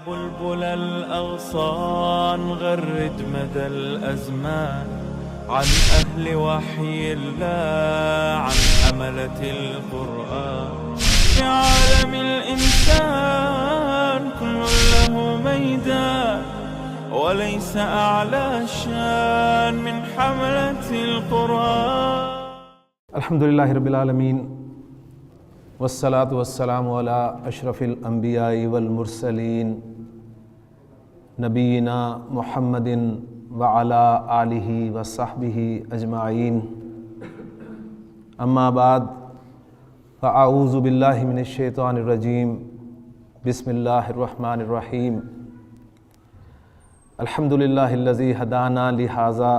بلبل الأغصان غرد مدى الأزمان عن أهل وحي الله، عن حملة القرآن. في عالم الإنسان كل له ميدان، وليس أعلى شان من حملة القرآن. الحمد لله رب العالمين والصلاة والسلام على أشرف الأنبياء والمرسلين نبينا محمد وعلى آله وصحبه أجمعين. أما بعد فأعوذ بالله من الشيطان الرجيم. بسم الله الرحمن الرحيم. الحمد لله الذي هدانا لهذا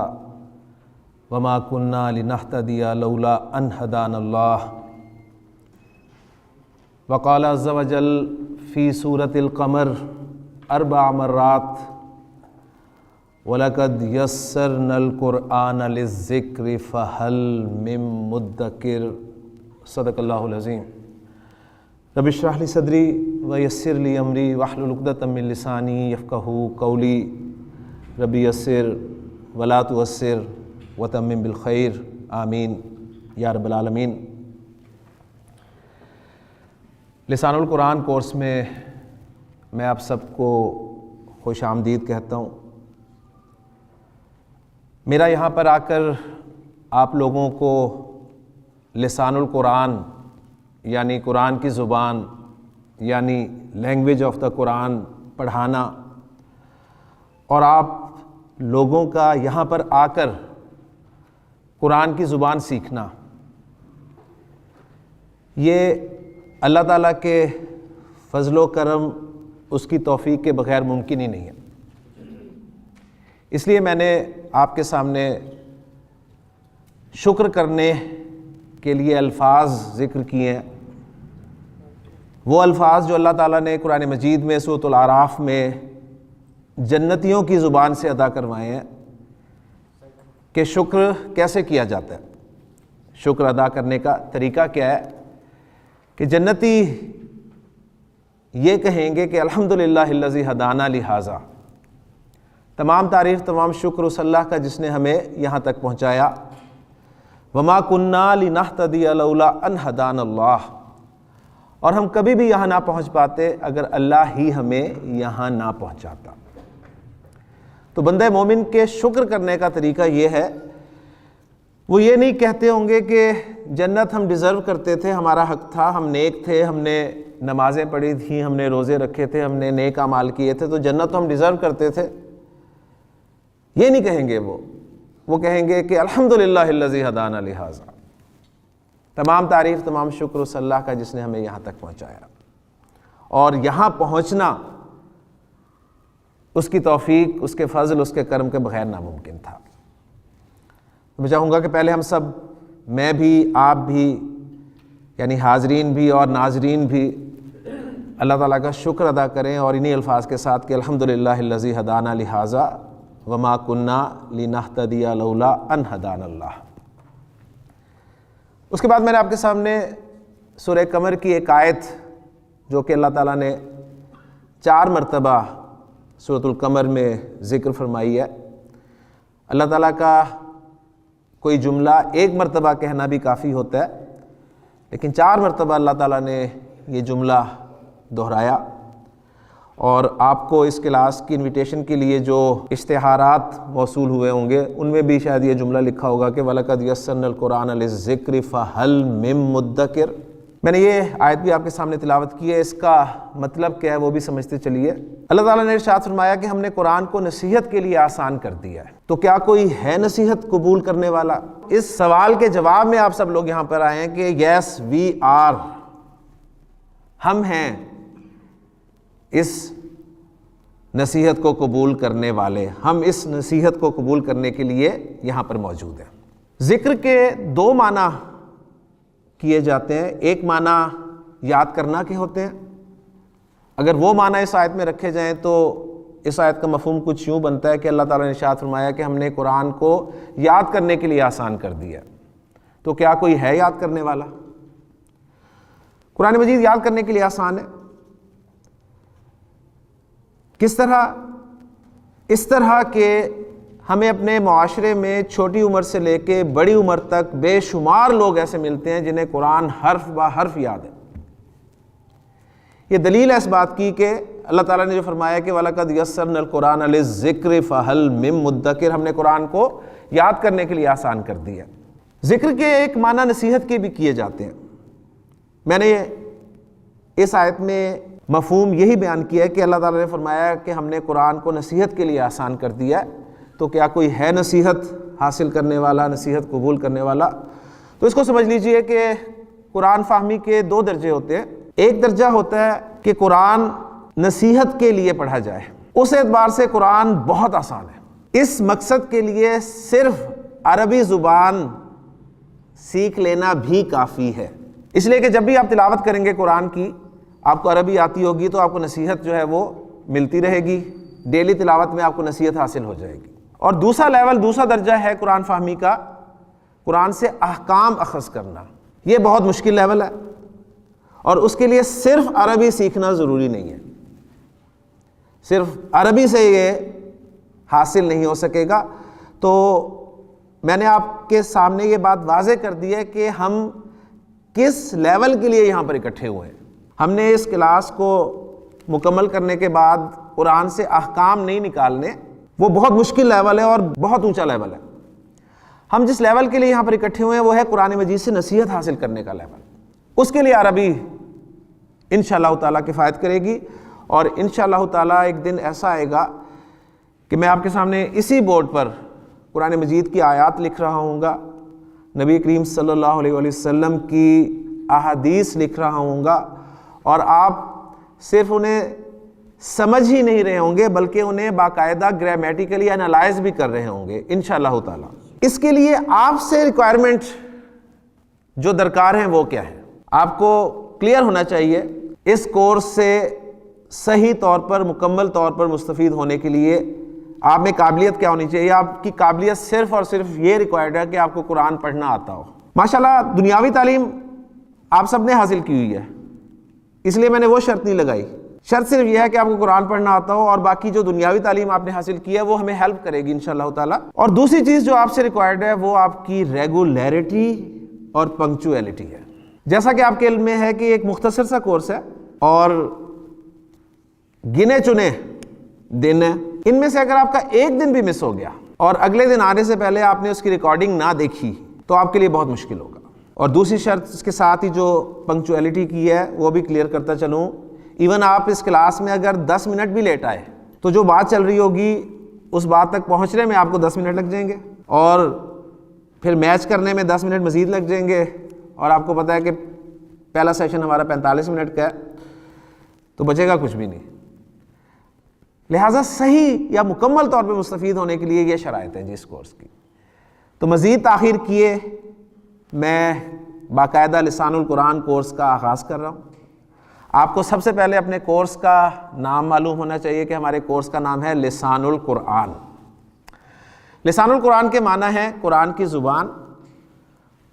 وما كنا لنهتدي لولا أن هدانا الله. وقال عز وجل في سورة القمر 4 مرات وَلَقَدْ يَسَّرْنَا الْقُرْآنَ لِلذِّكْرِ فَهَلْ مِن مُدَّكِرٍ. صدق اللہ العظیم. رب اشرح لی صدری ویسر لی امری واحلل عقدۃ من لسانی یفقہوا قولی. رب یسر ولا تعسر وتمم بالخیر. آمین یا رب العالمین. لسان القرآن کورس میں میں آپ سب کو خوش آمدید کہتا ہوں. میرا یہاں پر آ کر آپ لوگوں کو لسان القرآن یعنی قرآن کی زبان یعنی لینگویج آف دا قرآن پڑھانا اور آپ لوگوں کا یہاں پر آ کر قرآن کی زبان سیکھنا، یہ اللہ تعالیٰ کے فضل و کرم، اس کی توفیق کے بغیر ممکن ہی نہیں ہے. اس لیے میں نے آپ کے سامنے شکر کرنے کے لیے الفاظ ذکر کیے ہیں. وہ الفاظ جو اللہ تعالیٰ نے قرآن مجید میں سورۃ الاعراف میں جنتیوں کی زبان سے ادا کروائے ہیں کہ شکر کیسے کیا جاتا ہے، شکر ادا کرنے کا طریقہ کیا ہے. کہ جنتی یہ کہیں گے کہ الحمدللہ الذی ہدانا لہذا. تمام تعریف، تمام شکر اس اللہ کا جس نے ہمیں یہاں تک پہنچایا. وما کننا لنہتدی لولا ان ہدانا اللہ. اور ہم کبھی بھی یہاں نہ پہنچ پاتے اگر اللہ ہی ہمیں یہاں نہ پہنچاتا. تو بندہ مومن کے شکر کرنے کا طریقہ یہ ہے، وہ یہ نہیں کہتے ہوں گے کہ جنت ہم ڈیزرو کرتے تھے، ہمارا حق تھا، ہم نیک تھے، ہم نے نمازیں پڑھی تھیں، ہم نے روزے رکھے تھے، ہم نے نیک اعمال کیے تھے، تو جنت تو ہم ڈیزرو کرتے تھے. یہ نہیں کہیں گے وہ کہیں گے کہ الحمدللہ الذی ہدانا لہذا. تمام تعریف، تمام شکر اس اللہ کا جس نے ہمیں یہاں تک پہنچایا. اور یہاں پہنچنا اس کی توفیق، اس کے فضل، اس کے کرم کے بغیر ناممکن تھا. میں چاہوں گا کہ پہلے ہم سب، میں بھی، آپ بھی، یعنی حاضرین بھی اور ناظرین بھی اللہ تعالیٰ کا شکر ادا کریں اور انہی الفاظ کے ساتھ کہ الحمدللہ الذی ہدانا لہذا وما کننا لنہتدی لولا ان ہدانا اللہ. اس کے بعد میں نے آپ کے سامنے سورہ قمر کی ایک آیت جو کہ اللہ تعالیٰ نے 4 مرتبہ سورۃ القمر میں ذکر فرمائی ہے. اللہ تعالیٰ کا کوئی جملہ ایک مرتبہ کہنا بھی کافی ہوتا ہے، لیکن 4 مرتبہ اللہ تعالیٰ نے یہ جملہ دہرایا. اور آپ کو اس کلاس کی انویٹیشن کے لیے جو اشتہارات موصول ہوئے ہوں گے ان میں بھی شاید یہ جملہ لکھا ہوگا کہ وَلَقَدْ يَسَّرْنَا الْقُرْآنَ لِلذِّكْرِ فَهَلْ مِن مُدَّكِرٍ. میں نے یہ آیت بھی آپ کے سامنے تلاوت کی ہے. اس کا مطلب کیا ہے وہ بھی سمجھتے چلیے. اللہ تعالیٰ نے ارشاد فرمایا کہ ہم نے قرآن کو نصیحت کے لیے آسان کر دیا ہے، تو کیا کوئی ہے نصیحت قبول کرنے والا؟ اس سوال کے جواب میں آپ سب لوگ یہاں پر آئے ہیں کہ یس وی آر، ہم ہیں اس نصیحت کو قبول کرنے والے، ہم اس نصیحت کو قبول کرنے کے لیے یہاں پر موجود ہیں. ذکر کے 2 معنی کیے جاتے ہیں. ایک معنی یاد کرنا کے ہوتے ہیں. اگر وہ معنی اس آیت میں رکھے جائیں تو اس آیت کا مفہوم کچھ یوں بنتا ہے کہ اللہ تعالیٰ نے ارشاد فرمایا کہ ہم نے قرآن کو یاد کرنے کے لیے آسان کر دیا. تو کیا کوئی ہے یاد کرنے والا؟ قرآن مجید یاد کرنے کے لیے آسان ہے. کس طرح؟ اس طرح کہ ہمیں اپنے معاشرے میں چھوٹی عمر سے لے کے بڑی عمر تک بے شمار لوگ ایسے ملتے ہیں جنہیں قرآن حرف بہ حرف یاد ہے۔ یہ دلیل ہے اس بات کی کہ اللہ تعالیٰ نے جو فرمایا کہ وَلَقَدْ يَسَّرْنَا الْقُرْآنَ لِلذِّكْرِ فَهَلْ مِن مُدَّكِرٍ، ہم نے قرآن کو یاد کرنے کے لیے آسان کر دیا۔ ذکر کے ایک معنی نصیحت کے بھی کیے جاتے ہیں۔ میں نے اس آیت میں مفہوم یہی بیان کیا ہے کہ اللہ تعالیٰ نے فرمایا کہ ہم نے قرآن کو نصیحت کے لیے آسان کر دیا ہے، تو کیا کوئی ہے نصیحت حاصل کرنے والا، نصیحت قبول کرنے والا؟ تو اس کو سمجھ لیجئے کہ قرآن فہمی کے دو درجے ہوتے ہیں۔ ایک درجہ ہوتا ہے کہ قرآن نصیحت کے لیے پڑھا جائے، اس اعتبار سے قرآن بہت آسان ہے۔ اس مقصد کے لیے صرف عربی زبان سیکھ لینا بھی کافی ہے، اس لیے کہ جب بھی آپ تلاوت کریں گے قرآن کی، آپ کو عربی آتی ہوگی تو آپ کو نصیحت جو ہے وہ ملتی رہے گی، ڈیلی تلاوت میں آپ کو نصیحت حاصل ہو جائے گی۔ اور دوسرا لیول، دوسرا درجہ ہے قرآن فہمی کا، قرآن سے احکام اخذ کرنا۔ یہ بہت مشکل لیول ہے، اور اس کے لیے صرف عربی سیکھنا ضروری نہیں ہے، صرف عربی سے یہ حاصل نہیں ہو سکے گا۔ تو میں نے آپ کے سامنے یہ بات واضح کر دی ہے کہ ہم کس لیول کے لیے یہاں پر اکٹھے ہوئے ہیں۔ ہم نے اس کلاس کو مکمل کرنے کے بعد قرآن سے احکام نہیں نکالنے، وہ بہت مشکل لیول ہے اور بہت اونچا لیول ہے۔ ہم جس لیول کے لیے یہاں پر اکٹھے ہوئے ہیں وہ ہے قرآن مجید سے نصیحت حاصل کرنے کا لیول۔ اس کے لیے عربی انشاءاللہ تعالیٰ کفایت کرے گی، اور انشاءاللہ تعالیٰ ایک دن ایسا آئے گا کہ میں آپ کے سامنے اسی بورڈ پر قرآن مجید کی آیات لکھ رہا ہوں گا، نبی کریم صلی اللہ علیہ وسلم کی احادیث لکھ رہا ہوں گا، اور آپ صرف انہیں سمجھ ہی نہیں رہے ہوں گے بلکہ انہیں باقاعدہ گرامیٹیکلی انالائز بھی کر رہے ہوں گے انشاءاللہ تعالیٰ۔ اس کے لیے آپ سے ریکوائرمنٹ جو درکار ہیں وہ کیا ہے؟ آپ کو کلیئر ہونا چاہیے اس کورس سے صحیح طور پر، مکمل طور پر مستفید ہونے کے لیے آپ میں قابلیت کیا ہونی چاہیے؟ آپ کی قابلیت صرف اور صرف یہ ریکوائرڈ ہے کہ آپ کو قرآن پڑھنا آتا ہو۔ ماشاءاللہ دنیاوی تعلیم آپ سب نے حاصل کی ہوئی ہے، اس لیے میں نے وہ شرط نہیں لگائی۔ شرط صرف یہ ہے کہ آپ کو قرآن پڑھنا آتا ہو، اور باقی جو دنیاوی تعلیم آپ نے حاصل کی ہے وہ ہمیں ہیلپ کرے گی انشاءاللہ تعالیٰ۔ اور دوسری چیز جو آپ سے ریکوائرڈ ہے وہ آپ کی ریگولیرٹی اور پنکچویلٹی ہے۔ جیسا کہ آپ کے علم میں ہے کہ ایک مختصر سا کورس ہے اور گنے چنے دن ہیں، ان میں سے اگر آپ کا ایک دن بھی مس ہو گیا اور اگلے دن آنے سے پہلے آپ نے اس کی ریکارڈنگ نہ دیکھی تو آپ کے لیے بہت مشکل ہوگا۔ اور دوسری شرط اس کے ساتھ ہی جو پنکچویلٹی کی ہے وہ بھی کلیئر کرتا چلوں، ایون آپ اس کلاس میں اگر 10 منٹ بھی لیٹ آئے تو جو بات چل رہی ہوگی اس بات تک پہنچنے میں آپ کو 10 منٹ لگ جائیں گے، اور پھر میچ کرنے میں 10 منٹ مزید لگ جائیں گے، اور آپ کو پتہ ہے کہ پہلا سیشن ہمارا 45 منٹ کا ہے، تو بچے گا کچھ بھی نہیں۔ لہٰذا صحیح یا مکمل طور پہ مستفید ہونے کے لیے یہ شرائط ہیں جی اس کورس کی۔ تو مزید تاخیر کیے میں باقاعدہ لسان القرآن کورس کا آغاز کر رہا ہوں۔ آپ کو سب سے پہلے اپنے کورس کا نام معلوم ہونا چاہیے کہ ہمارے کورس کا نام ہے لسان القرآن۔ لسان القرآن کے معنی ہے قرآن کی زبان،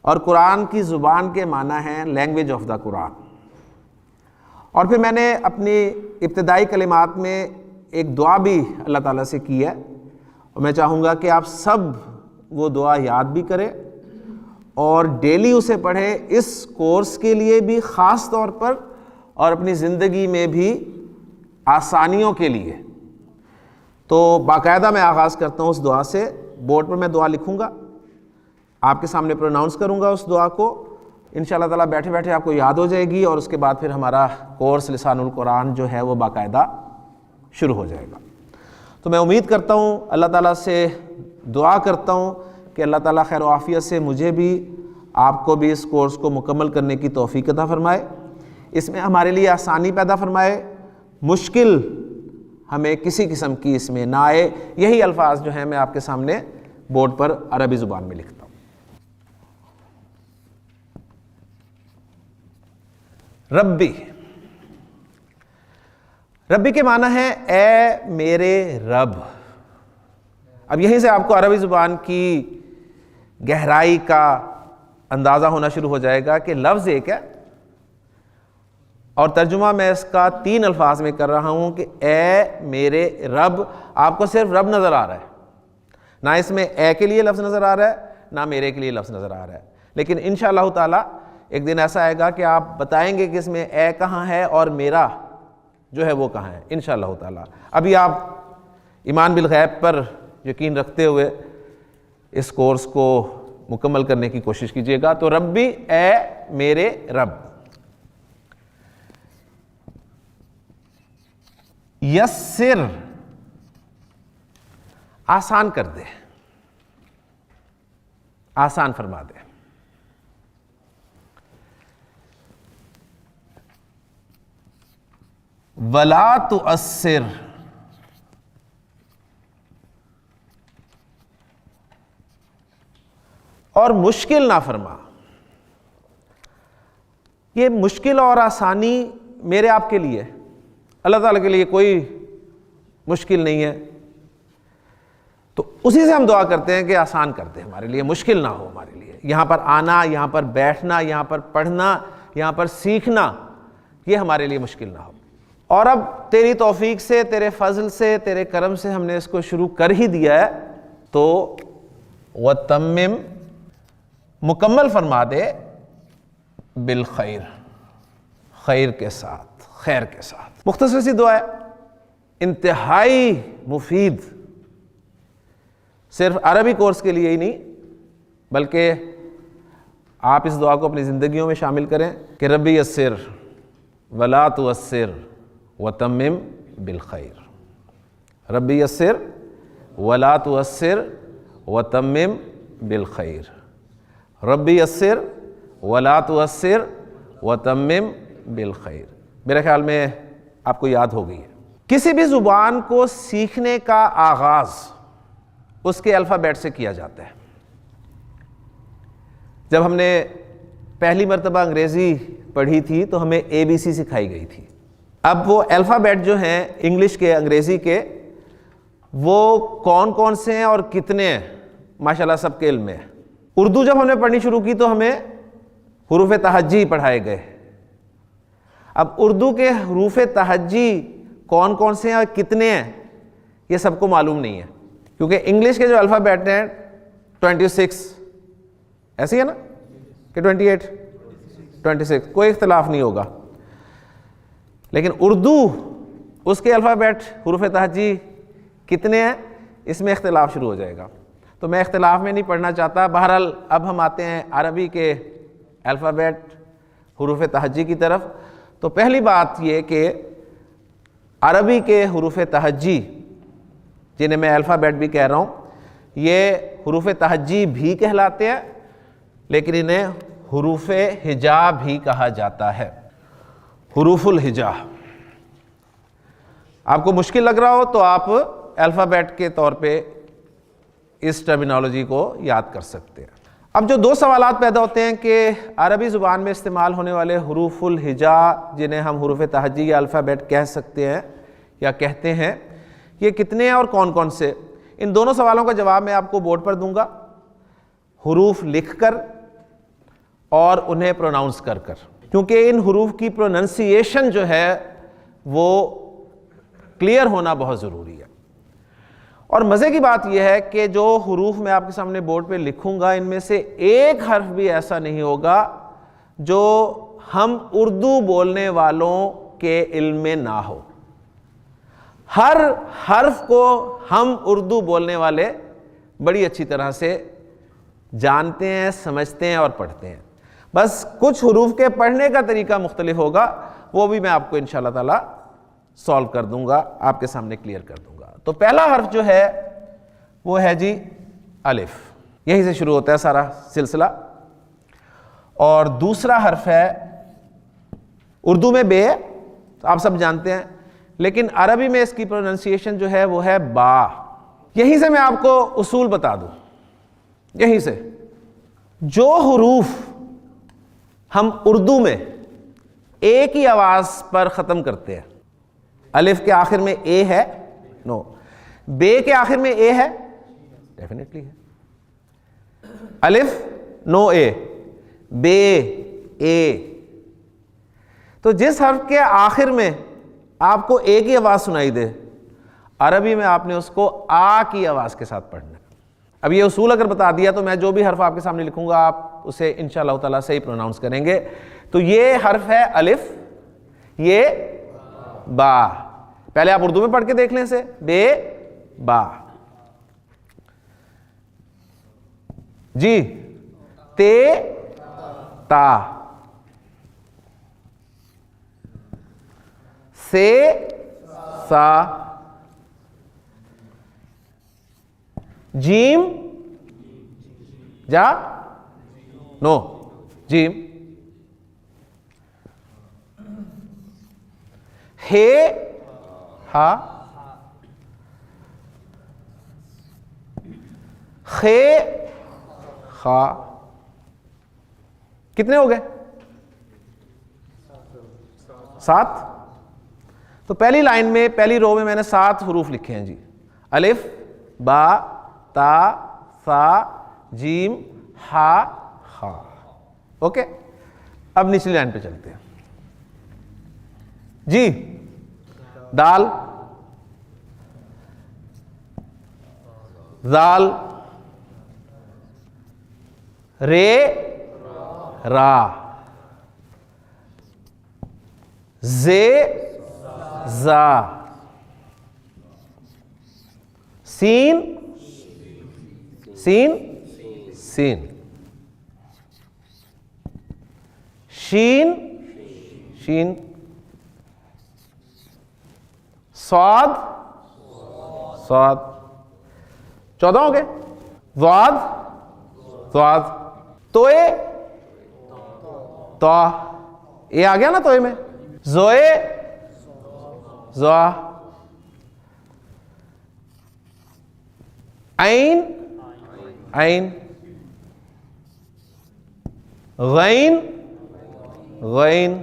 اور قرآن کی زبان کے معنی ہے لینگویج آف دا قرآن۔ اور پھر میں نے اپنی ابتدائی کلمات میں ایک دعا بھی اللہ تعالیٰ سے کی ہے، اور میں چاہوں گا کہ آپ سب وہ دعا یاد بھی کریں اور ڈیلی اسے پڑھیں، اس کورس کے لیے بھی خاص طور پر اور اپنی زندگی میں بھی آسانیوں کے لیے۔ تو باقاعدہ میں آغاز کرتا ہوں اس دعا سے۔ بورڈ پر میں دعا لکھوں گا، آپ کے سامنے پروناؤنس کروں گا اس دعا کو، انشاءاللہ تعالیٰ بیٹھے بیٹھے آپ کو یاد ہو جائے گی، اور اس کے بعد پھر ہمارا کورس لسان القرآن جو ہے وہ باقاعدہ شروع ہو جائے گا۔ تو میں امید کرتا ہوں، اللہ تعالیٰ سے دعا کرتا ہوں کہ اللہ تعالیٰ خیر و عافیت سے مجھے بھی آپ کو بھی اس کورس کو مکمل کرنے کی توفیق عطا فرمائے، اس میں ہمارے لیے آسانی پیدا فرمائے، مشکل ہمیں کسی قسم کی اس میں نہ آئے۔ یہی الفاظ جو ہیں میں آپ کے سامنے بورڈ پر عربی زبان میں لکھتا ہوں۔ ربی، ربی کے معنی ہے اے میرے رب۔ اب یہیں سے آپ کو عربی زبان کی گہرائی کا اندازہ ہونا شروع ہو جائے گا کہ لفظ ایک ہے اور ترجمہ میں اس کا 3 الفاظ میں کر رہا ہوں کہ اے میرے رب. آپ کو صرف رب نظر آ رہا ہے, نہ اس میں اے کے لیے لفظ نظر آ رہا ہے, نہ میرے کے لیے لفظ نظر آ رہا ہے. لیکن انشاءاللہ تعالی ایک دن ایسا آئے گا کہ آپ بتائیں گے کہ اس میں اے کہاں ہے اور میرا جو ہے وہ کہاں ہے انشاءاللہ تعالی. ابھی آپ ایمان بالغیب پر یقین رکھتے ہوئے اس کورس کو مکمل کرنے کی کوشش کیجیے گا. تو ربی, اے میرے رب. یسر, آسان کر دے, آسان فرما دے. ولا تؤثر, اور مشکل نہ فرما. یہ مشکل اور آسانی میرے آپ کے لیے, اللہ تعالیٰ کے لیے کوئی مشکل نہیں ہے. تو اسی سے ہم دعا کرتے ہیں کہ آسان کر دے ہمارے لیے, مشکل نہ ہو ہمارے لیے. یہاں پر آنا, یہاں پر بیٹھنا, یہاں پر پڑھنا, یہاں پر سیکھنا, یہ ہمارے لیے مشکل نہ ہو. اور اب تیری توفیق سے, تیرے فضل سے, تیرے کرم سے ہم نے اس کو شروع کر ہی دیا ہے, تو وَتَمِّمْ, مکمل فرما دے, بالخیر, خیر کے ساتھ, خیر کے ساتھ. مختصر سی دعا ہے, انتہائی مفید, صرف عربی کورس کے لیے ہی نہیں بلکہ آپ اس دعا کو اپنی زندگیوں میں شامل کریں کہ ربی یسر ولا تؤثر وتمم بالخیر. ربی یسر ولا تؤثر وتمم بالخیر. ربی یسر ولا تؤثر وتمم بالخیر. میرے خیال میں آپ کو یاد ہو گئی ہے. کسی بھی زبان کو سیکھنے کا آغاز اس کے الفابیٹ سے کیا جاتا ہے. جب ہم نے پہلی مرتبہ انگریزی پڑھی تھی تو ہمیں ABC سکھائی گئی تھی. اب وہ الفابیٹ جو ہیں انگلش کے, انگریزی کے, وہ کون کون سے ہیں اور کتنے ہیں ماشاءاللہ سب کے علم میں. اردو جب ہم نے پڑھنی شروع کی تو ہمیں حروف تہجی پڑھائے گئے. اب اردو کے حروف تہجی کون کون سے ہیں اور کتنے ہیں یہ سب کو معلوم نہیں ہے, کیونکہ انگلش کے جو الفابیٹ ہیں 26 ایسی ہے نا کہ 28 26 کوئی اختلاف نہیں ہوگا. لیکن اردو اس کے الفابیٹ حروف تہجی کتنے ہیں اس میں اختلاف شروع ہو جائے گا. تو میں اختلاف میں نہیں پڑھنا چاہتا. بہرحال اب ہم آتے ہیں عربی کے الفابیٹ حروف تہجی کی طرف. تو پہلی بات یہ کہ عربی کے حروف تہجی جنہیں میں الفابیٹ بھی کہہ رہا ہوں, یہ حروف تہجی بھی کہلاتے ہیں لیکن انہیں حروف ہجا بھی کہا جاتا ہے. حروف الہجا. آپ کو مشکل لگ رہا ہو تو آپ الفابیٹ کے طور پہ اس ٹرمینالوجی کو یاد کر سکتے ہیں. اب جو 2 سوالات پیدا ہوتے ہیں کہ عربی زبان میں استعمال ہونے والے حروف الہجا جنہیں ہم حروف تہجی یا الفابیٹ کہہ سکتے ہیں یا کہتے ہیں, یہ کتنے ہیں اور کون کون سے. ان دونوں سوالوں کا جواب میں آپ کو بورڈ پر دوں گا, حروف لکھ کر اور انہیں پروناؤنس کر کر, کیونکہ ان حروف کی پروننسیشن جو ہے وہ کلیئر ہونا بہت ضروری ہے. اور مزے کی بات یہ ہے کہ جو حروف میں آپ کے سامنے بورڈ پہ لکھوں گا ان میں سے ایک حرف بھی ایسا نہیں ہوگا جو ہم اردو بولنے والوں کے علم میں نہ ہو. ہر حرف کو ہم اردو بولنے والے بڑی اچھی طرح سے جانتے ہیں, سمجھتے ہیں اور پڑھتے ہیں. بس کچھ حروف کے پڑھنے کا طریقہ مختلف ہوگا, وہ بھی میں آپ کو انشاءاللہ تعالی سالو کر دوں گا, آپ کے سامنے کلیئر کر دوں گا. تو پہلا حرف جو ہے وہ ہے جی الف, یہیں سے شروع ہوتا ہے سارا سلسلہ. اور دوسرا حرف ہے اردو میں بے, آپ سب جانتے ہیں, لیکن عربی میں اس کی پروننسیشن جو ہے وہ ہے با. یہیں سے میں آپ کو اصول بتا دوں, یہیں سے جو حروف ہم اردو میں ایک ہی آواز پر ختم کرتے ہیں, الف کے آخر میں اے ہے, نو. بے کے آخر میں اے ہے, ڈیفینیٹلی ہے. الف نو اے, بے اے. تو جس حرف کے آخر میں آپ کو اے کی آواز سنائی دے، عربی میں آپ نے اس کو آ کی آواز کے ساتھ پڑھنا ہے۔ اب یہ اصول اگر بتا دیا تو میں جو بھی حرف آپ کے سامنے لکھوں گا آپ اسے انشاءاللہ تعالیٰ صحیح پروناؤنس کریں گے۔ تو یہ حرف ہے الف، یہ با، پہلے آپ اردو میں پڑھ کے دیکھ لیں اسے، بے با۔ جی، تے تا، سے سا، جیم جا نو جیم، ہے ہا، خے خا۔ کتنے ہو گئے؟ 7۔ تو پہلی لائن میں پہلی رو میں میں نے 7 حروف لکھے ہیں جی، الف با تا سا جیم ہا خا۔ اوکے، اب نچلی لائن پہ چلتے ہیں جی، دال، زال، رے را، زے زا، سین سین سین، شین شین، صاد صاد۔ 14 ہو گئے؟ ضاد ضاد، توئے تو، یہ آ گیا نا توئے میں، زوئے زوا، عین عین، غین غین،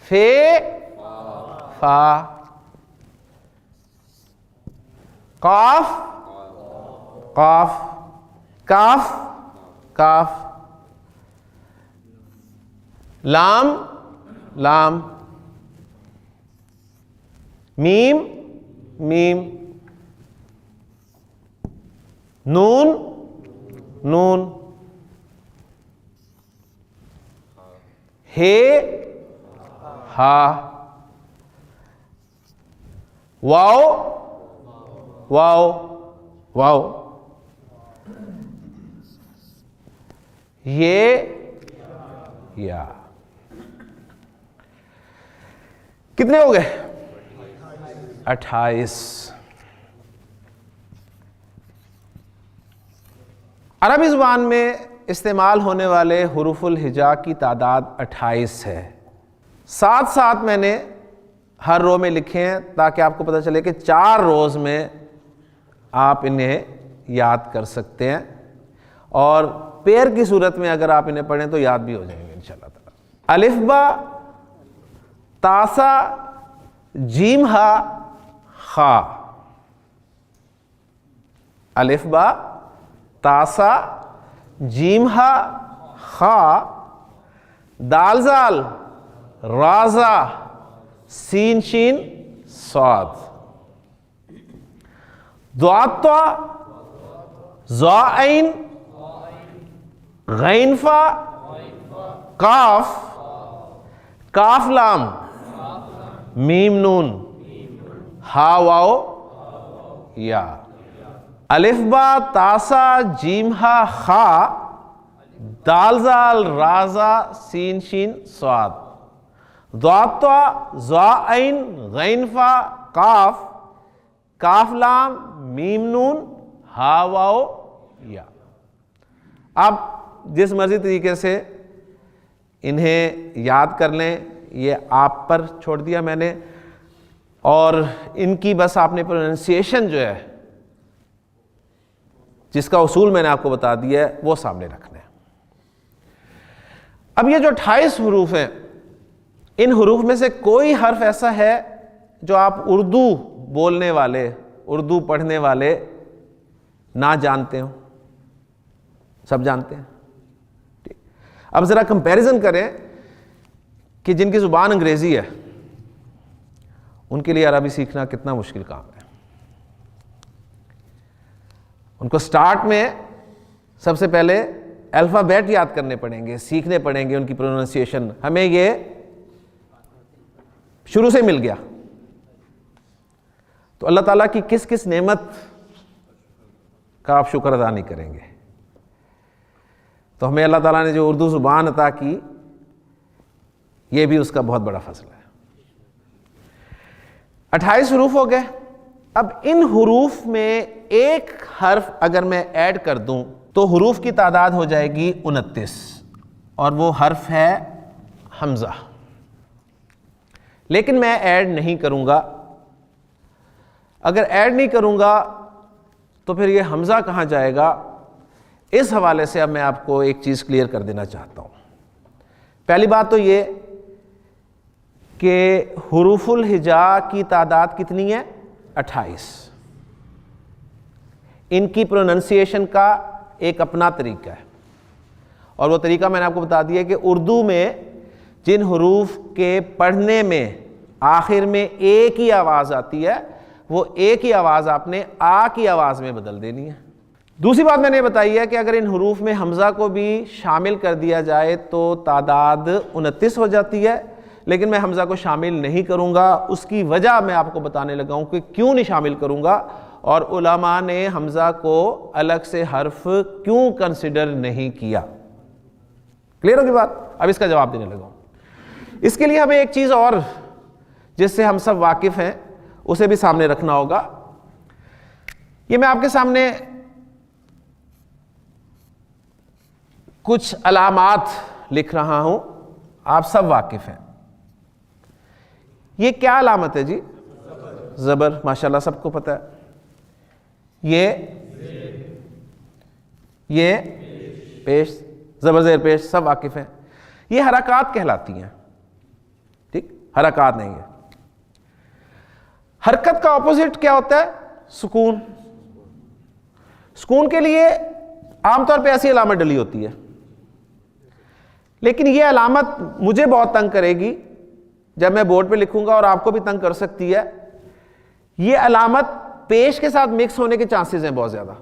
فے فا، قاف قاف، کاف کاف، لام لام، میم میم، نون نون، ہے ہا، واو واو واو، یہ یا۔ کتنے ہو گئے؟ 28۔ عربی زبان میں استعمال ہونے والے حروف الہجا کی تعداد 28 ہے۔ ساتھ ساتھ میں نے ہر رو میں لکھے ہیں تاکہ آپ کو پتہ چلے کہ 4 روز میں آپ انہیں یاد کر سکتے ہیں، اور پیر کی صورت میں اگر آپ انہیں پڑھیں تو یاد بھی ہو جائیں گے انشاءاللہ تعالی۔ الف با تاسا جیم ہا خا، الف با تاسا جیم ہا خا، دال زال رازا سین شین صاد، ضاد طا ظا عین غین فا قاف، کاف لام میم نون ہا واو یا، الف با تاسا جیم ہا خا، دال زال رازا سین شین صاد، ضاد طا ظا عین غین فا قاف، کاف لام میم نون ہا واو یا۔ آپ جس مرضی طریقے سے انہیں یاد کر لیں، یہ آپ پر چھوڑ دیا میں نے، اور ان کی بس آپ نے پروننسیشن جو ہے جس کا اصول میں نے آپ کو بتا دیا ہے وہ سامنے رکھنا ہے۔ اب یہ جو 28 حروف ہیں، ان حروف میں سے کوئی حرف ایسا ہے جو آپ اردو بولنے والے، اردو پڑھنے والے نہ جانتے ہوں؟ سب جانتے ہیں؟ اب ذرا کمپیریزن کریں کہ جن کی زبان انگریزی ہے ان کے لیے عربی سیکھنا کتنا مشکل کام ہے. ان کو سٹارٹ میں سب سے پہلے الفابیٹ یاد کرنے پڑیں گے, سیکھنے پڑیں گے, ان کی پروننسیشن. ہمیں یہ شروع سے مل گیا. تو اللہ تعالیٰ کی کس کس نعمت کا آپ شکر ادا نہیں کریں گے. تو ہمیں اللہ تعالیٰ نے جو اردو زبان عطا کی, یہ بھی اس کا بہت بڑا فضل ہے. 28 حروف ہو گئے. اب ان حروف میں ایک حرف اگر میں ایڈ کر دوں تو حروف کی تعداد ہو جائے گی 29, اور وہ حرف ہے حمزہ. لیکن میں ایڈ نہیں کروں گا. اگر ایڈ نہیں کروں گا تو پھر یہ حمزہ کہاں جائے گا؟ اس حوالے سے اب میں آپ کو ایک چیز کلیئر کر دینا چاہتا ہوں. پہلی بات تو یہ کہ حروف الہجا کی تعداد کتنی ہے؟ 28. ان کی پروننسیشن کا ایک اپنا طریقہ ہے, اور وہ طریقہ میں نے آپ کو بتا دیا کہ اردو میں جن حروف کے پڑھنے میں آخر میں ایک ہی آواز آتی ہے, وہ ایک ہی آواز آپ نے آ کی آواز میں بدل دینی ہے. دوسری بات میں نے بتائی ہے کہ اگر ان حروف میں حمزہ کو بھی شامل کر دیا جائے تو تعداد 29 ہو جاتی ہے, لیکن میں حمزہ کو شامل نہیں کروں گا. اس کی وجہ میں آپ کو بتانے لگا ہوں کہ کیوں نہیں شامل کروں گا, اور علماء نے حمزہ کو الگ سے حرف کیوں کنسیڈر نہیں کیا. کلیئر ہوگی بات؟ اب اس کا جواب دینے لگا ہوں. اس کے لیے ہمیں ایک چیز اور جس سے ہم سب واقف ہیں اسے بھی سامنے رکھنا ہوگا. یہ میں آپ کے سامنے کچھ علامات لکھ رہا ہوں, آپ سب واقف ہیں. یہ کیا علامت ہے جی؟ زبر. ماشاءاللہ سب کو پتہ ہے. یہ پیش, زبر زیر پیش, سب واقف ہیں. یہ حرکات کہلاتی ہیں. ٹھیک, حرکات نہیں ہے. حرکت کا اپوزٹ کیا ہوتا ہے؟ سکون. سکون کے لیے عام طور پہ ایسی علامت ڈلی ہوتی ہے, لیکن یہ علامت مجھے بہت تنگ کرے گی جب میں بورڈ پہ لکھوں گا, اور آپ کو بھی تنگ کر سکتی ہے. یہ علامت پیش کے ساتھ مکس ہونے کے چانسز ہیں بہت زیادہ.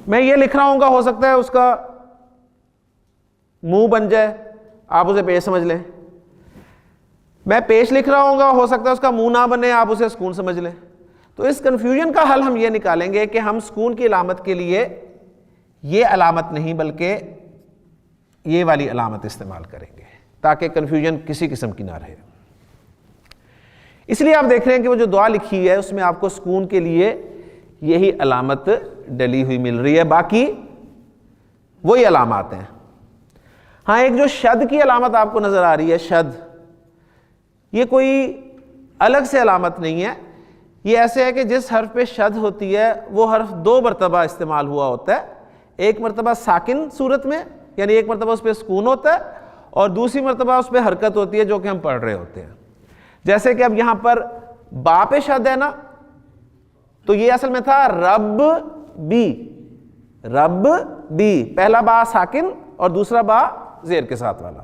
میں یہ لکھ رہا ہوں گا, ہو سکتا ہے اس کا منہ بن جائے, آپ اسے پیش سمجھ لیں. میں پیش لکھ رہا ہوں گا, ہو سکتا ہے اس کا منہ نہ بنے, آپ اسے سکون سمجھ لیں. تو اس کنفیوژن کا حل ہم یہ نکالیں گے کہ ہم سکون کی علامت کے لیے یہ علامت نہیں بلکہ یہ والی علامت استعمال کریں گے, تاکہ کنفیوژن کسی قسم کی نہ رہے. اس لیے آپ دیکھ رہے ہیں کہ وہ جو دعا لکھی ہے اس میں آپ کو سکون کے لیے یہی علامت ڈلی ہوئی مل رہی ہے, باقی وہی علامات ہیں. ہاں, ایک جو شد کی علامت آپ کو نظر آ رہی ہے, شد, یہ کوئی الگ سے علامت نہیں ہے. یہ ایسے ہے کہ جس حرف پہ شد ہوتی ہے وہ حرف 2 مرتبہ استعمال ہوا ہوتا ہے. ایک مرتبہ ساکن صورت میں, یعنی ایک مرتبہ اس پہ سکون ہوتا ہے, اور دوسری مرتبہ اس پہ حرکت ہوتی ہے جو کہ ہم پڑھ رہے ہوتے ہیں. جیسے کہ اب یہاں پر با پہ شد ہے نا, تو یہ اصل میں تھا رب بی, رب بی. پہلا با ساکن اور دوسرا با زیر کے ساتھ والا,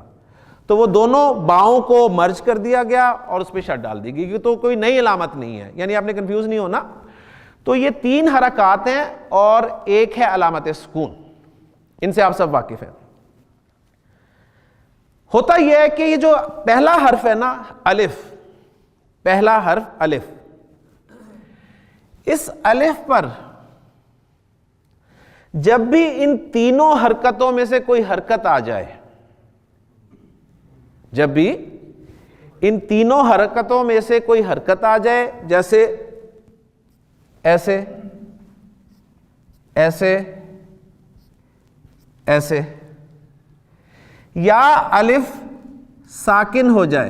تو وہ دونوں باؤں کو مرج کر دیا گیا اور اس پہ شد ڈال دی گئی. تو کوئی نئی علامت نہیں ہے, یعنی آپ نے کنفیوز نہیں ہونا. تو یہ 3 حرکات ہیں اور ایک ہے علامت سکون. ان سے آپ سب واقف ہیں. ہوتا یہ ہے کہ یہ جو پہلا حرف ہے نا, الف, پہلا حرف الف, اس الف پر جب بھی ان تینوں حرکتوں میں سے کوئی حرکت آ جائے, جب بھی ان تینوں حرکتوں میں سے کوئی حرکت آ جائے, جیسے ایسے, ایسے, ایسے, یا الف ساکن ہو جائے,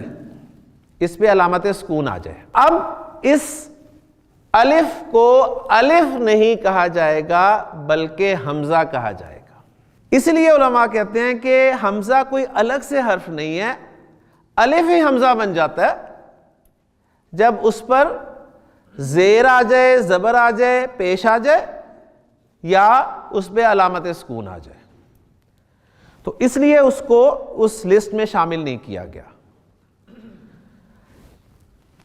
اس پہ علامت سکون آ جائے. اب اس الف کو الف نہیں کہا جائے گا بلکہ حمزہ کہا جائے گا. اس لیے علماء کہتے ہیں کہ حمزہ کوئی الگ سے حرف نہیں ہے, الف ہی حمزہ بن جاتا ہے جب اس پر زیر آ جائے, زبر آ جائے, پیش آ جائے, یا اس پہ علامت سکون آ جائے. تو اس لیے اس کو اس لسٹ میں شامل نہیں کیا گیا۔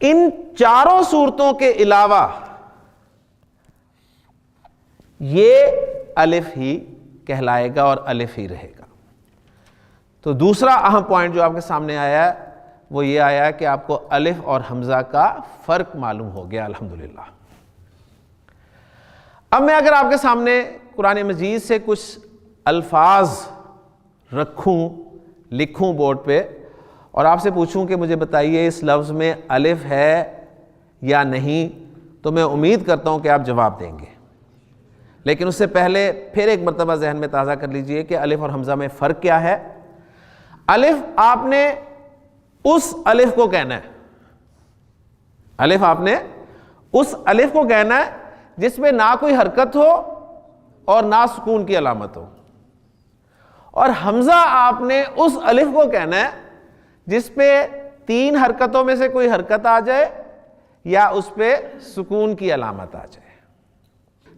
ان چاروں صورتوں کے علاوہ یہ الف ہی کہلائے گا اور الف ہی رہے گا۔ تو دوسرا اہم پوائنٹ جو آپ کے سامنے آیا ہے وہ یہ آیا کہ آپ کو الف اور حمزہ کا فرق معلوم ہو گیا الحمدللہ۔ اب میں اگر آپ کے سامنے قرآن مجید سے کچھ الفاظ رکھوں، لکھوں بورڈ پہ اور آپ سے پوچھوں کہ مجھے بتائیے اس لفظ میں الف ہے یا نہیں، تو میں امید کرتا ہوں کہ آپ جواب دیں گے۔ لیکن اس سے پہلے پھر ایک مرتبہ ذہن میں تازہ کر لیجئے کہ الف اور حمزہ میں فرق کیا ہے۔ الف آپ نے اس الف کو کہنا ہے، الف آپ نے اس الف کو کہنا ہے جس میں نہ کوئی حرکت ہو اور نہ سکون کی علامت ہو، اور حمزہ آپ نے اس الف کو کہنا ہے جس پہ 3 حرکتوں میں سے کوئی حرکت آ جائے یا اس پہ سکون کی علامت آ جائے۔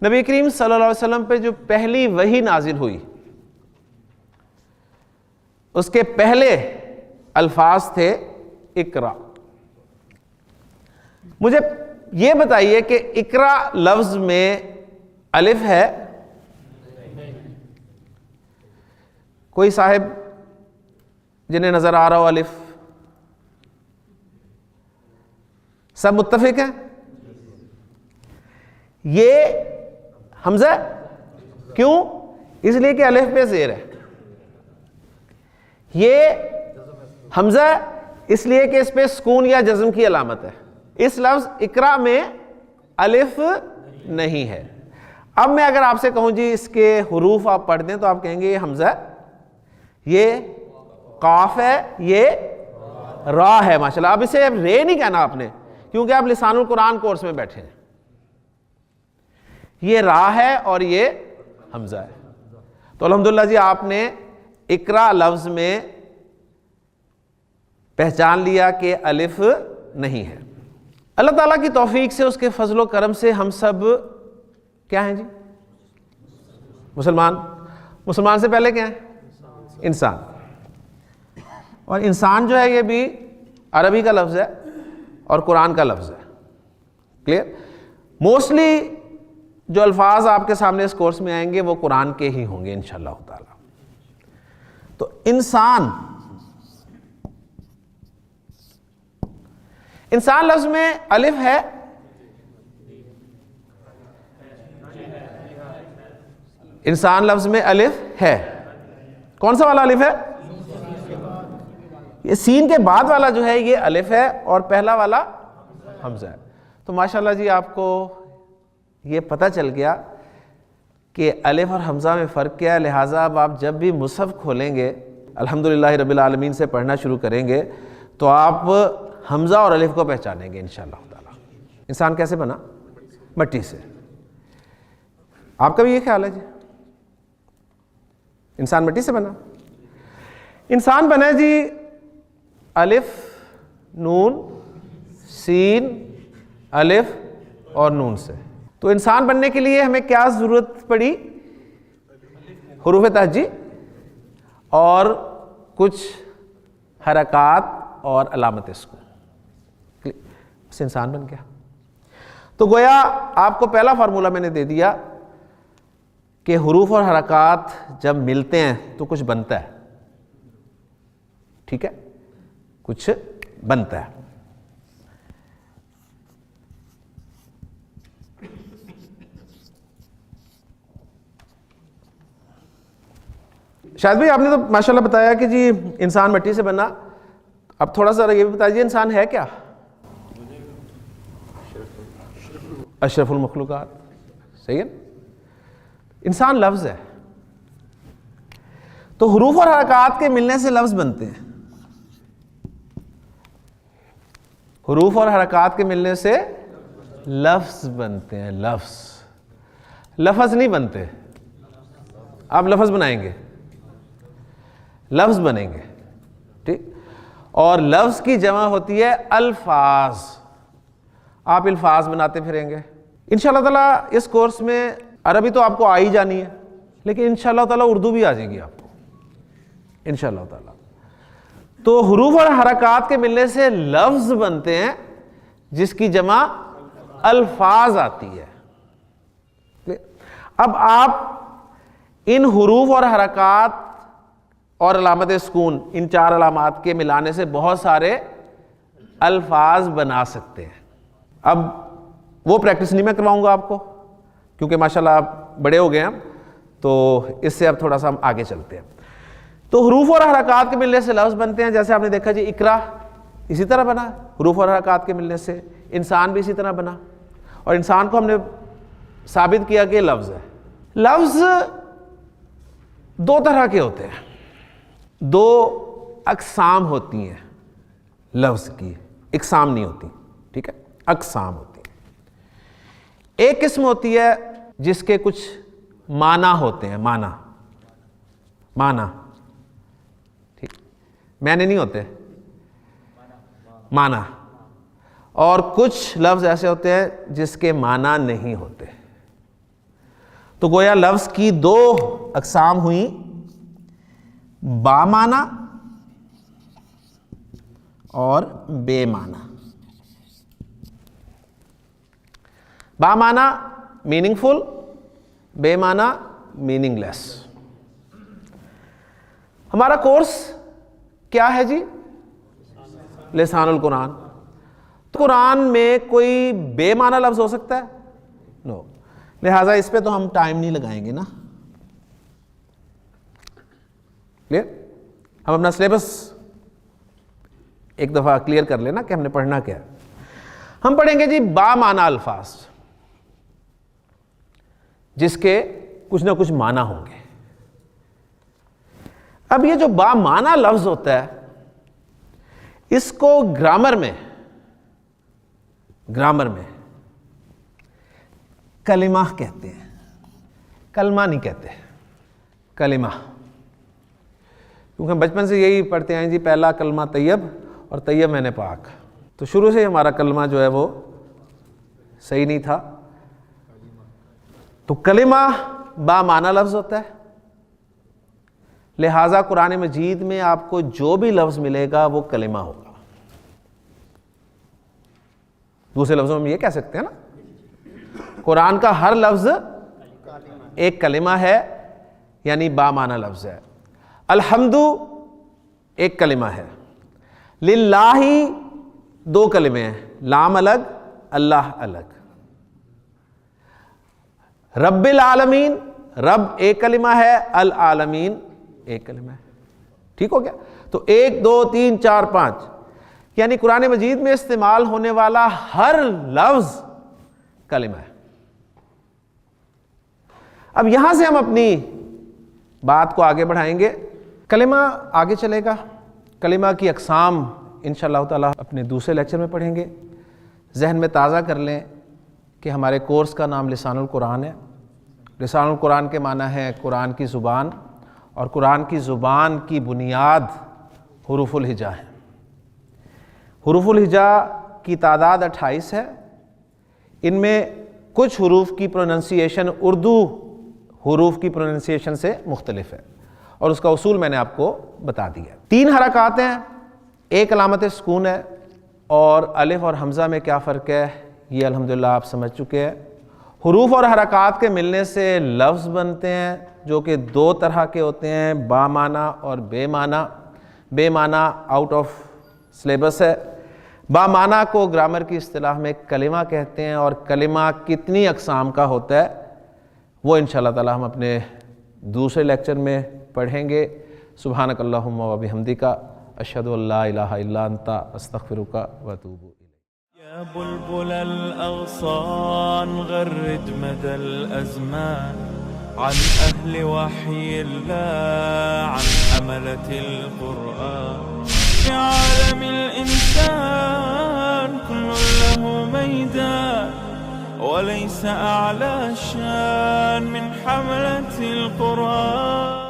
نبی کریم صلی اللہ علیہ وسلم پہ جو پہلی وحی نازل ہوئی اس کے پہلے الفاظ تھے اقرا۔ مجھے یہ بتائیے کہ اقرا لفظ میں الف ہے؟ کوئی صاحب جنہیں نظر آ رہا ہو الف؟ سب متفق ہیں؟ یہ حمزہ کیوں؟ اس لیے کہ الف پہ زیر ہے۔ یہ حمزہ اس لیے کہ اس پہ سکون یا جزم کی علامت ہے۔ اس لفظ اقرا میں الف نہیں ہے۔ اب میں اگر آپ سے کہوں جی اس کے حروف آپ پڑھ دیں تو آپ کہیں گے یہ حمزہ ہے، یہ قاف ہے، یہ را ہے۔ ماشاءاللہ، اب اسے رے نہیں کہنا آپ نے کیونکہ آپ لسان القرآن کورس میں بیٹھے ہیں۔ یہ را ہے اور یہ حمزہ ہے۔ تو الحمدللہ جی آپ نے اقرا لفظ میں پہچان لیا کہ الف نہیں ہے۔ اللہ تعالیٰ کی توفیق سے، اس کے فضل و کرم سے ہم سب کیا ہیں جی؟ مسلمان۔ مسلمان سے پہلے کیا ہیں؟ انسان۔ اور انسان جو ہے یہ بھی عربی کا لفظ ہے اور قرآن کا لفظ ہے۔ کلیئر؟ موسٹلی جو الفاظ آپ کے سامنے اس کورس میں آئیں گے وہ قرآن کے ہی ہوں گے انشاءاللہ تعالی۔ تو انسان، انسان لفظ میں الف ہے؟ انسان لفظ میں الف ہے۔ کون سا والا الف ہے؟ یہ سین کے بعد والا جو ہے یہ الف ہے اور پہلا والا حمزہ ہے۔ تو ماشاءاللہ جی آپ کو یہ پتہ چل گیا کہ الف اور حمزہ میں فرق کیا ہے، لہٰذا اب آپ جب بھی مصحف کھولیں گے الحمدللہ رب العالمین سے پڑھنا شروع کریں گے تو آپ حمزہ اور الف کو پہچانیں گے انشاءاللہ تعالی۔ انسان کیسے بنا؟ مٹی سے۔ آپ کا بھی یہ خیال ہے جی؟ انسان مٹی سے بنا؟ انسان بنا جی الف نون سین الف اور نون سے۔ تو انسان بننے کے لیے ہمیں کیا ضرورت پڑی؟ حروف تہجی اور کچھ حرکات اور علامت سکون، اس انسان بن گیا۔ تو گویا آپ کو پہلا فارمولہ میں نے دے دیا کہ حروف اور حرکات جب ملتے ہیں تو کچھ بنتا ہے، ٹھیک ہے؟ کچھ بنتا ہے۔ شاید بھائی آپ نے تو ماشاءاللہ بتایا کہ جی انسان مٹی سے بنا، اب تھوڑا سا یہ بھی بتائیے انسان ہے کیا؟ اشرف المخلوقات، صحیح ہے؟ انسان لفظ ہے، تو حروف اور حرکات کے ملنے سے لفظ بنتے ہیں۔ حروف اور حرکات کے ملنے سے لفظ بنتے ہیں، لفظ نہیں بنتے۔ آپ لفظ بنائیں گے، لفظ بنیں گے، ٹھیک؟ اور لفظ کی جمع ہوتی ہے الفاظ، آپ الفاظ بناتے پھریں گے انشاءاللہ تعالی۔ اس کورس میں عربی تو آپ کو آ ہی جانی ہے، لیکن انشاءاللہ تعالی اردو بھی آ جائے گی آپ کو، انشاءاللہ تعالی. تو حروف اور حرکات کے ملنے سے لفظ بنتے ہیں جس کی جمع الفاظ آتی ہے. اب آپ ان حروف اور حرکات اور علامت سکون، ان 4 علامات کے ملانے سے بہت سارے الفاظ بنا سکتے ہیں. اب وہ پریکٹس نہیں میں کرواؤں گا آپ کو، کیونکہ ماشاءاللہ آپ بڑے ہو گئے ہیں، تو اس سے اب تھوڑا سا ہم آگے چلتے ہیں. تو حروف اور حرکات کے ملنے سے لفظ بنتے ہیں. جیسے آپ نے دیکھا جی اقرا اسی طرح بنا، حروف اور حرکات کے ملنے سے. انسان بھی اسی طرح بنا، اور انسان کو ہم نے ثابت کیا کہ لفظ ہے. لفظ 2 طرح کے ہوتے ہیں، 2 اقسام ہوتی ہیں لفظ کی، اقسام نہیں ہوتی، ٹھیک ہے، اقسام ہوتی ہیں. ایک قسم ہوتی ہے جس کے کچھ معنی ہوتے ہیں، معنی ٹھیک، معنی نہیں ہوتے، معنی. اور کچھ لفظ ایسے ہوتے ہیں جس کے معنی نہیں ہوتے. تو گویا لفظ کی 2 اقسام ہوئیں، با معنی اور بے معنی. با معنی میننگ فل، بے معنی میننگ لیس. ہمارا کورس کیا ہے جی؟ لسان القرآن. تو قرآن میں کوئی بے معنی لفظ ہو سکتا ہے؟ نو. لہٰذا اس پہ تو ہم ٹائم نہیں لگائیں گے نا. کلیئر؟ ہم اپنا سلیبس ایک دفعہ کلیئر کر لینا کہ ہم نے پڑھنا کیا ہے. ہم پڑھیں گے جی با معنی الفاظ، جس کے کچھ نہ کچھ معنی ہوں گے. اب یہ جو با معنی لفظ ہوتا ہے، اس کو گرامر میں کلمہ کہتے ہیں. کلمہ نہیں کہتے، کلمہ. کیونکہ ہم بچپن سے یہی پڑھتے ہیں جی، پہلا کلمہ طیب اور طیب میں نے پاک. تو شروع سے ہمارا کلمہ جو ہے وہ صحیح نہیں تھا. تو کلمہ با معنی لفظ ہوتا ہے. لہٰذا قرآن مجید میں آپ کو جو بھی لفظ ملے گا وہ کلمہ ہوگا. دوسرے لفظوں میں ہم یہ کہہ سکتے ہیں نا، قرآن کا ہر لفظ ایک کلمہ ہے، یعنی با معنی لفظ ہے. الحمد ایک کلمہ ہے. للہ 2 کلمے ہیں، لام الگ، اللہ الگ. رب العالمین، رب ایک کلمہ ہے، العالمین ایک کلمہ ہے. ٹھیک ہو گیا؟ تو 1 2 3 4 5، یعنی قرآن مجید میں استعمال ہونے والا ہر لفظ کلمہ ہے. اب یہاں سے ہم اپنی بات کو آگے بڑھائیں گے. کلمہ آگے چلے گا. کلمہ کی اقسام انشاءاللہ تعالی اپنے دوسرے لیکچر میں پڑھیں گے. ذہن میں تازہ کر لیں کہ ہمارے کورس کا نام لسان القرآن ہے. لسان القرآن کے معنی ہے قرآن کی زبان، اور قرآن کی زبان کی بنیاد حروف الہجا ہے. حروف الہجا کی تعداد 28 ہے. ان میں کچھ حروف کی پروننسیشن اردو حروف کی پروننسیشن سے مختلف ہے، اور اس کا اصول میں نے آپ کو بتا دیا. 3 حرکات ہیں، ایک علامت سکون ہے، اور الف اور حمزہ میں کیا فرق ہے یہ الحمدللہ آپ سمجھ چکے ہیں. حروف اور حرکات کے ملنے سے لفظ بنتے ہیں جو کہ 2 طرح کے ہوتے ہیں، با معنی اور بے معنی. بے معنی آؤٹ آف سلیبس ہے. با معنی کو گرامر کی اصطلاح میں کلمہ کہتے ہیں، اور کلمہ کتنی اقسام کا ہوتا ہے وہ انشاءاللہ تعالی ہم اپنے دوسرے لیکچر میں پڑھیں گے. سبحانک اللہم و بحمدک، اشہد ان لا الہ الا انت، استغفرک و اتوب الیک. يا بلبل الأغصان غرد مدى الأزمان عن أهل وحي الله، عن حملة القرآن. في عالم الإنسان كل له ميدان، وليس أعلى شان من حملة القرآن.